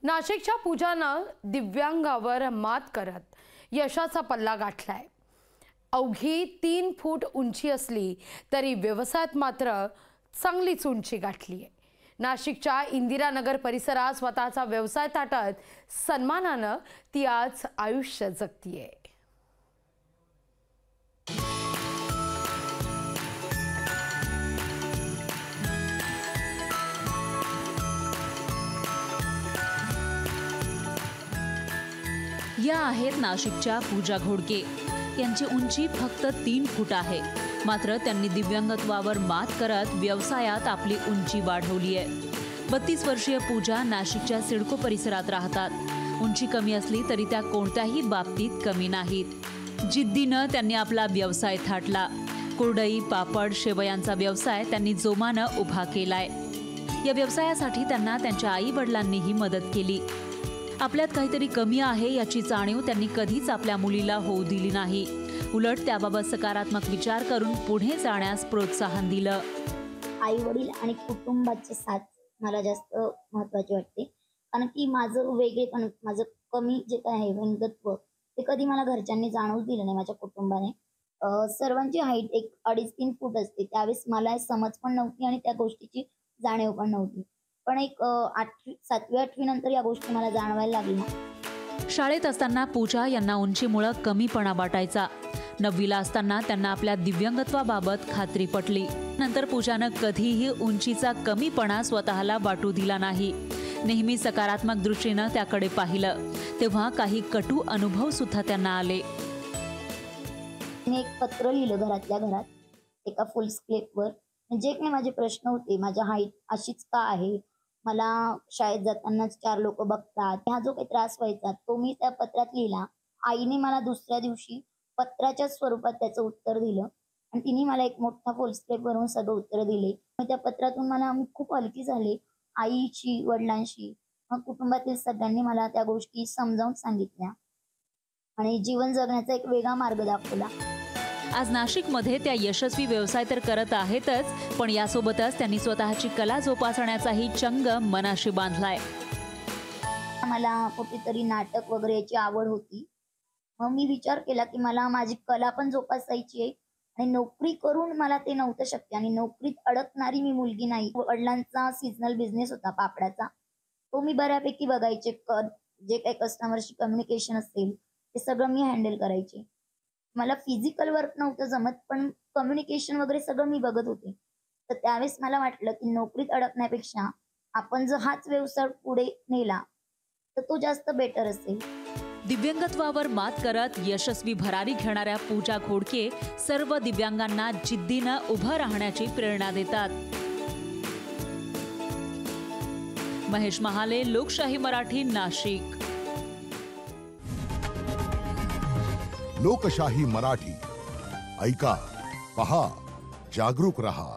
नाशिकच्या पूजानं दिव्यांगावर मात करत यशाचा पल्ला गाठलाय। अवघी 3 फूट उंची असली तरी व्यवसायात मात्र चांगलीच उंची गाठली आहे। नाशिकच्या इंदिरानगर परिसरात स्वतःचा व्यवसाय थाटत सन्मानानं ती आज आयुष्य जगतीये। या आहेत नाशिकच्या पूजा घोडके। यांची उंची फक्त 3 फूट आहे, मात्र त्यांनी दिव्यांगत्वावर मात करत व्यवसायात आपली उंची वाढवली आहे। 32 वर्षीय पूजा नाशिकच्या सिडको परिसरात राहतात। उंची कमी असली तरी त्या कोणत्याही बाबतीत कमी नाहीत। जिद्दीनं त्यांनी आपला व्यवसाय थाटला। कुरडई, पापड, शेवयांचा व्यवसाय त्यांनी जोमानं उभा केलाय। या व्यवसायासाठी त्यांना त्यांच्या आई-वडिलांनीही मदत केली। आपल्यात काहीतरी कमी आहे याची जाणीव त्यांनी कधीच आपल्या मुलीला होऊ दिली नाही। उलट त्याबाबत सकारात्मक विचार करून पुढे जाण्यास प्रोत्साहन दिलं। आई वडील आणि कुटुंबाची साथ मला जास्त महत्त्वाची वाटते, कारण की माझं वेगळेपण, माझं कमी जे काय आहे व्यंगत्व, ते कधी मला घरच्यांनी जाणवू दिलं नाही। माझ्या कुटुंबाने सर्वांची हाईट 2.5-3 फूट असते, त्यावेळेस मला समज पण नव्हती आणि त्या गोष्टीची जाणीव पण नव्हती। पण एक 7वी-8वी नंतर या गोष्टी मला जाणवायला लागल्या। शाळेत असताना पूजा यांना उंचीमुळे कमीपणा वाटायचा। 9वीला असताना त्यांना आपल्या दिव्यांगत्वाबाबत खात्री पटली। नंतर पूजानं कधीही उंचीचा कमीपणा स्वतःला वाटू दिला नाही। नेहमी सकारात्मक दृष्टीनं त्याकडे पाहिलं। तेव्हा काही कटू अनुभव सुद्धा त्यांना आले। मी एक पत्र लिहिलं घरातल्या घरात, एका फुल स्केपवर, जे काही माझे प्रश्न होते, माझ्या हाईट अशीच का आहे, मला शाळेत जातानाच 4 लोक बघतात, हा जो काही त्रास व्हायचा तो मी त्या पत्रात लिहिला। आईने मला दुसऱ्या दिवशी पत्राच्या स्वरूपात त्याचं उत्तर दिलं आणि तिने मला एक मोठा फुल स्केप भरून सगळं उत्तर दिले। त्या पत्रातून मला खूप हलकी झाले। आईशी, वडिलांशी, मग कुटुंबातील सगळ्यांनी मला त्या गोष्टी समजावून सांगितल्या आणि जीवन जगण्याचा एक वेगळा मार्ग दाखवला। आज नाशिकमध्ये त्या यशस्वी व्यवसाय तर करत आहेतच, पण यासोबतच त्यांनी स्वतःची कला जोपासण्याचाही चंग मनाशी बांधलाय। मला कुठेतरी नाटक वगैरे याची आवड होती। मग मी विचार केला की मला माझी कला पण जोपासायची आहे आणि नोकरी करून मला ते नव्हतं शक्य आणि नोकरीत अडकणारी मी मुलगी नाही। वडिलांचा सीजनल बिझनेस होता पापडाचा, तो मी बऱ्यापैकी बघायचे। जे काही कस्टमरशी कम्युनिकेशन असेल ते सगळं मी हँडल करायचे। मला फिजिकल वर्क नव्हतं जमत, पण कम्युनिकेशन वगैरे सगळं मी बघत होते। तर त्यावेळेस मला वाटलं की नोकरीत अडकण्यापेक्षा आपण जर हाच व्यवसाय पुढे नेला तर तो जास्त बेटर असेल। दिव्यांगत्वावर मात करत यशस्वी भरारी घेणाऱ्या पूजा घोडके सर्व दिव्यांगांना जिद्दीनं उभं राहण्याची प्रेरणा देतात। महेश महाले, लोकशाही मराठी, नाशिक। लोकशाही मराठी, ऐका, पहा, जागरूक रहा।